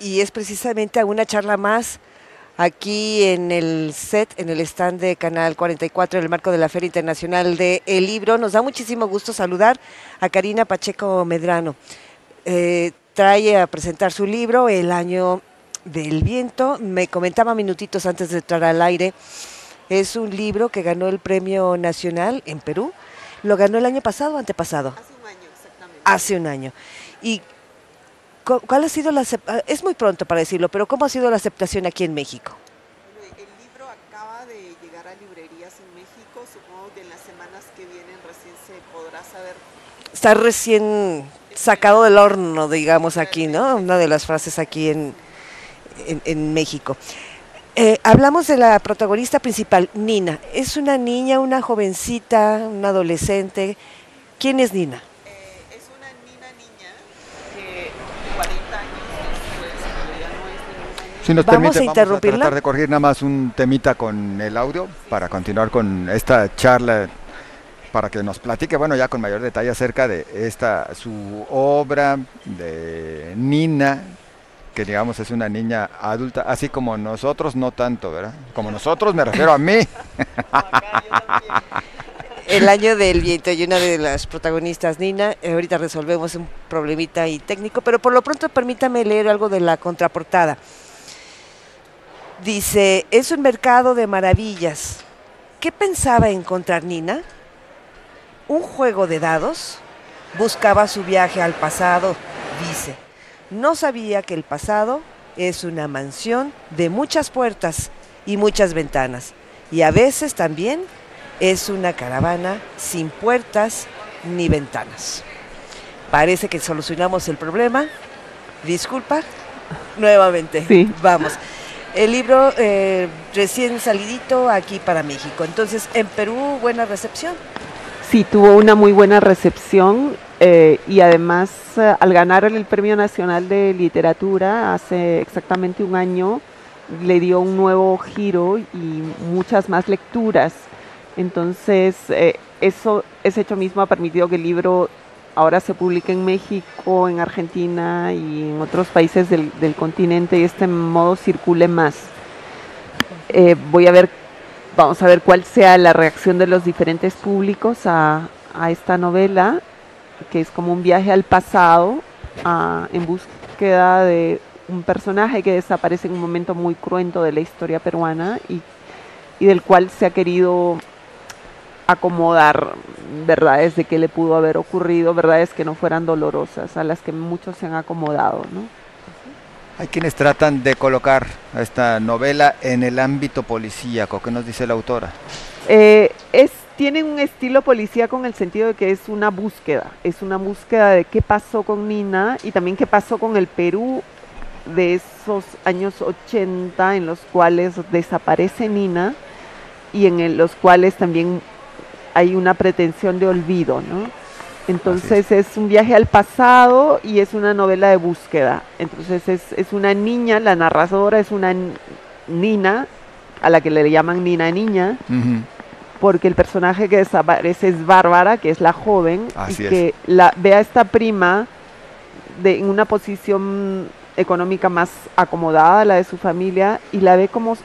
y es precisamente a una charla más aquí en el set, en el stand de Canal 44, en el marco de la Feria Internacional del Libro. Nos da muchísimo gusto saludar a Karina Pacheco Medrano. Trae a presentar su libro, El Año del Viento. Me comentaba minutitos antes de entrar al aire, es un libro que ganó el Premio Nacional en Perú. ¿Lo ganó el año pasado o antepasado? Hace un año, exactamente. Hace un año. ¿Y cuál ha sido la aceptación? Es muy pronto para decirlo, pero ¿cómo ha sido la aceptación aquí en México? Bueno, el libro acaba de llegar a librerías en México. Supongo que en las semanas que vienen recién se podrá saber. Está recién sacado del horno, digamos, aquí, ¿no? Una de las frases aquí en México. Hablamos de la protagonista principal, Nina. ¿Es una niña, una jovencita, una adolescente? ¿Quién es Nina? Es una niña que 40 años después, pero ya no es ninguna niña. Si nos Vamos permite, a interrumpirla. vamos a tratar de corregir nada más un temita con el audio para continuar con esta charla, para que nos platique, bueno, ya con mayor detalle acerca de su obra de Nina, que digamos es una niña adulta, así como nosotros, no tanto, ¿verdad? Como nosotros me refiero a mí. El Año del Viento y una de las protagonistas, Nina. Ahorita resolvemos un problemita ahí técnico, pero por lo pronto permítame leer algo de la contraportada. Dice, es un mercado de maravillas. ¿Qué pensaba encontrar Nina? ¿Un juego de dados? Buscaba su viaje al pasado, dice. No sabía que el pasado es una mansión de muchas puertas y muchas ventanas. Y a veces también es una caravana sin puertas ni ventanas. Parece que solucionamos el problema. Disculpa, nuevamente. Sí. Vamos. El libro recién salidito aquí para México. Entonces, en Perú, buena recepción. Sí, tuvo una muy buena recepción y además al ganar el Premio Nacional de Literatura hace exactamente un año le dio un nuevo giro y muchas más lecturas. Entonces ese hecho mismo ha permitido que el libro ahora se publique en México, en Argentina y en otros países del continente y de este modo circule más. Vamos a ver cuál sea la reacción de los diferentes públicos a esta novela, que es como un viaje al pasado en búsqueda de un personaje que desaparece en un momento muy cruento de la historia peruana y del cual se ha querido acomodar verdades de qué le pudo haber ocurrido, verdades que no fueran dolorosas, a las que muchos se han acomodado, ¿no? Hay quienes tratan de colocar esta novela en el ámbito policíaco. ¿Qué nos dice la autora? Tiene un estilo policíaco en el sentido de que es una búsqueda de qué pasó con Nina y también qué pasó con el Perú de esos años 80 en los cuales desaparece Nina y en los cuales también hay una pretensión de olvido, ¿no? Entonces es un viaje al pasado y es una novela de búsqueda. Entonces es una niña, la narradora es una Nina, a la que le llaman Nina Niña, porque el personaje que desaparece es Bárbara, que es la joven, Así y que ve a esta prima en una posición económica más acomodada, la de su familia, y la ve como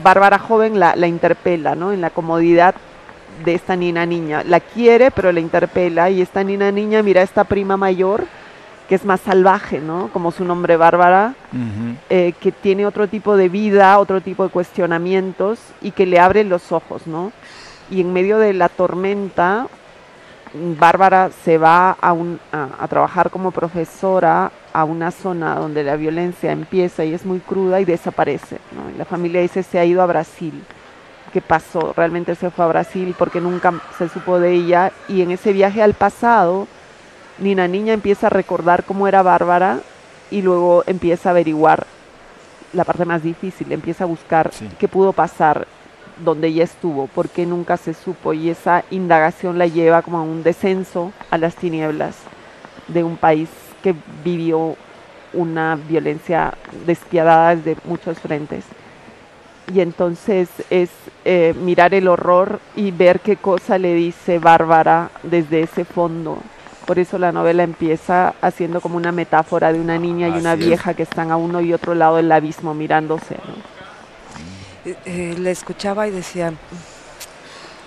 Bárbara joven la interpela, ¿no? En la comodidad de esta Nina niña. La quiere, pero la interpela, y esta Nina niña mira a esta prima mayor, que es más salvaje, ¿no? Como su nombre, Bárbara, que tiene otro tipo de vida, otro tipo de cuestionamientos, y que le abre los ojos, ¿no? Y en medio de la tormenta, Bárbara se va a trabajar como profesora a una zona donde la violencia empieza y es muy cruda y desaparece, ¿no? Y la familia dice se ha ido a Brasil. ¿Qué pasó? Realmente se fue a Brasil porque nunca se supo de ella, y en ese viaje al pasado Nina niña empieza a recordar cómo era Bárbara y luego empieza a averiguar la parte más difícil, empieza a buscar qué pudo pasar donde ella estuvo, por qué nunca se supo, y esa indagación la lleva como a un descenso a las tinieblas de un país que vivió una violencia despiadada desde muchos frentes. Y entonces es mirar el horror y ver qué cosa le dice Bárbara desde ese fondo Por eso la novela empieza haciendo como una metáfora de una niña y una Así es. vieja que están a uno y otro lado del abismo mirándose, ¿no? La escuchaba y decía,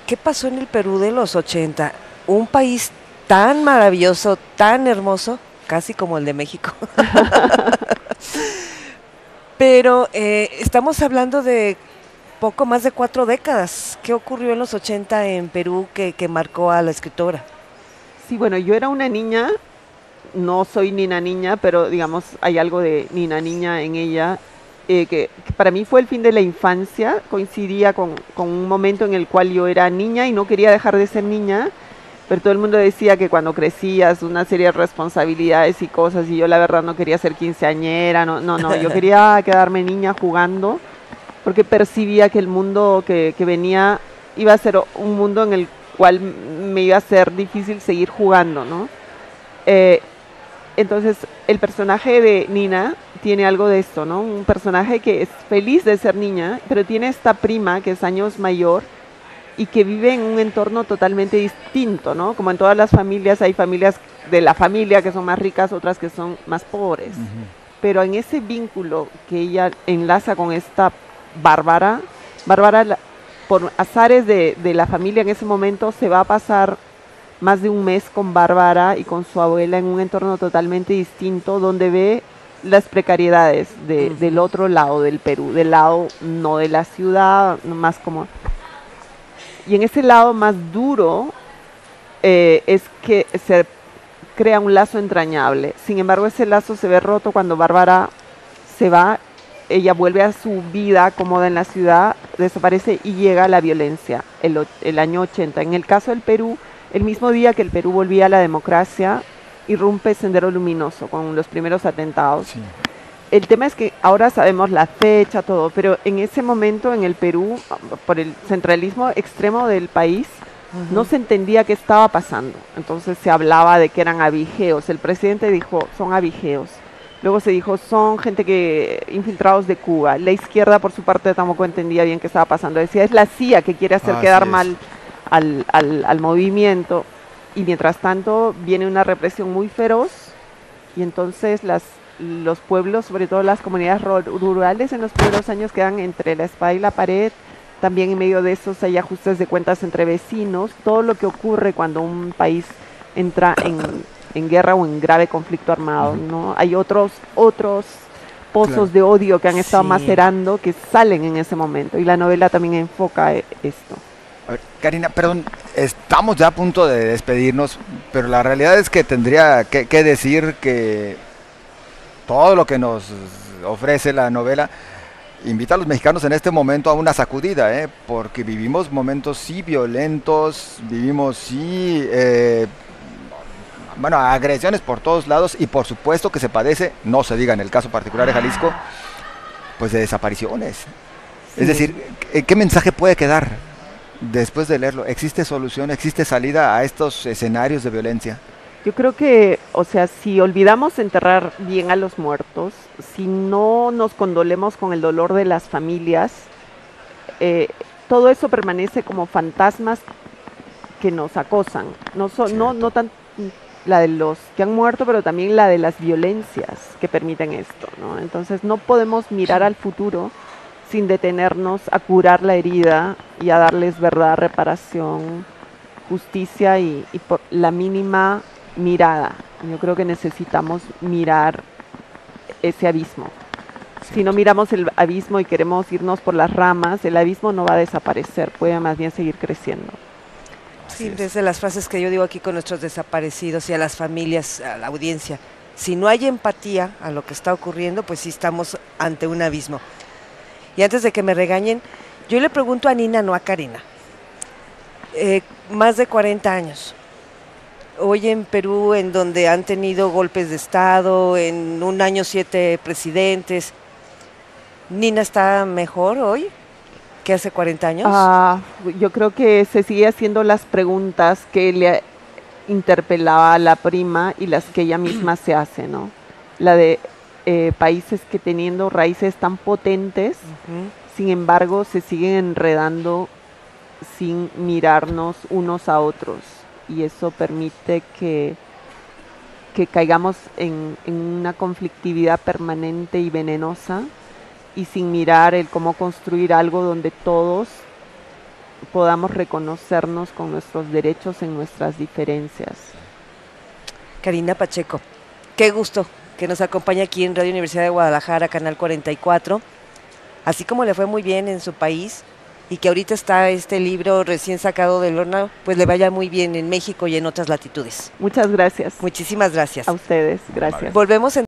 ¿qué pasó en el Perú de los 80? Un país tan maravilloso, tan hermoso, casi como el de México. Pero estamos hablando de poco más de 4 décadas. ¿Qué ocurrió en los 80 en Perú que marcó a la escritora? Sí, bueno, yo era una niña, no soy Nina Niña, pero digamos hay algo de Nina Niña en ella, que para mí fue el fin de la infancia, coincidía con un momento en el cual yo era niña y no quería dejar de ser niña, pero todo el mundo decía que cuando crecías una serie de responsabilidades y cosas, y yo la verdad no quería ser quinceañera, no, yo quería quedarme niña jugando, porque percibía que el mundo que venía iba a ser un mundo en el cual me iba a ser difícil seguir jugando, ¿no? Entonces, el personaje de Nina tiene algo de esto, ¿no? Un personaje que es feliz de ser niña, pero tiene esta prima que es años mayor y que vive en un entorno totalmente distinto, ¿no? Como en todas las familias, hay familias de la familia que son más ricas, otras que son más pobres. Pero en ese vínculo que ella enlaza con esta Bárbara, por azares de la familia en ese momento, se va a pasar más de un mes con Bárbara y con su abuela en un entorno totalmente distinto, donde ve las precariedades del otro lado del Perú, del lado no de la ciudad, más como... Y en ese lado más duro es que se crea un lazo entrañable. Sin embargo, ese lazo se ve roto cuando Bárbara se va, ella vuelve a su vida cómoda en la ciudad, desaparece y llega la violencia, el año 80. En el caso del Perú, el mismo día que el Perú volvía a la democracia, irrumpe Sendero Luminoso con los primeros atentados. Sí. El tema es que ahora sabemos la fecha, todo, pero en ese momento en el Perú, por el centralismo extremo del país, no se entendía qué estaba pasando. Entonces se hablaba de que eran abigeos. El presidente dijo, son abigeos. Luego se dijo, son gente que infiltrados de Cuba. La izquierda, por su parte, tampoco entendía bien qué estaba pasando. Decía, es la CIA que quiere hacer quedar mal al movimiento. Y mientras tanto viene una represión muy feroz y entonces los pueblos, sobre todo las comunidades rurales, en los primeros años quedan entre la espada y la pared. También en medio de esos hay ajustes de cuentas entre vecinos. Todo lo que ocurre cuando un país entra en guerra o en grave conflicto armado, ¿no? Hay otros pozos de odio que han estado macerando que salen en ese momento. Y la novela también enfoca esto. A ver, Karina, perdón, estamos ya a punto de despedirnos, pero la realidad es que tendría que decir que todo lo que nos ofrece la novela invita a los mexicanos en este momento a una sacudida, porque vivimos momentos sí violentos, vivimos sí, agresiones por todos lados y por supuesto que se padece, no se diga en el caso particular de Jalisco, pues de desapariciones. Sí. Es decir, ¿qué mensaje puede quedar después de leerlo? ¿Existe solución, existe salida a estos escenarios de violencia? Yo creo que, o sea, si olvidamos enterrar bien a los muertos, si no nos condolemos con el dolor de las familias, todo eso permanece como fantasmas que nos acosan. No tan la de los que han muerto, pero también la de las violencias que permiten esto, ¿no? Entonces no podemos mirar al futuro sin detenernos a curar la herida y a darles verdad, reparación, justicia y por la mínima mirada. Yo creo que necesitamos mirar ese abismo. Si no miramos el abismo y queremos irnos por las ramas, el abismo no va a desaparecer, puede más bien seguir creciendo. Sí, desde las frases que yo digo aquí con nuestros desaparecidos y a las familias, a la audiencia, si no hay empatía a lo que está ocurriendo, pues sí estamos ante un abismo. Y antes de que me regañen, yo le pregunto a Nina, no a Karina, más de 40 años. Hoy en Perú, en donde han tenido golpes de Estado, en un año 7 presidentes, ¿Nina está mejor hoy que hace 40 años? Yo creo que se sigue haciendo las preguntas que le interpelaba a la prima y las que ella misma se hace, ¿no? La de países que teniendo raíces tan potentes, sin embargo, se siguen enredando sin mirarnos unos a otros. Y eso permite que que caigamos en una conflictividad permanente y venenosa y sin mirar el cómo construir algo donde todos podamos reconocernos con nuestros derechos en nuestras diferencias. Karina Pacheco, qué gusto que nos acompañe aquí en Radio Universidad de Guadalajara, Canal 44, así como le fue muy bien en su país y que ahorita está este libro recién sacado del horno, pues le vaya muy bien en México y en otras latitudes. Muchas gracias. Muchísimas gracias. A ustedes, gracias. Volvemos en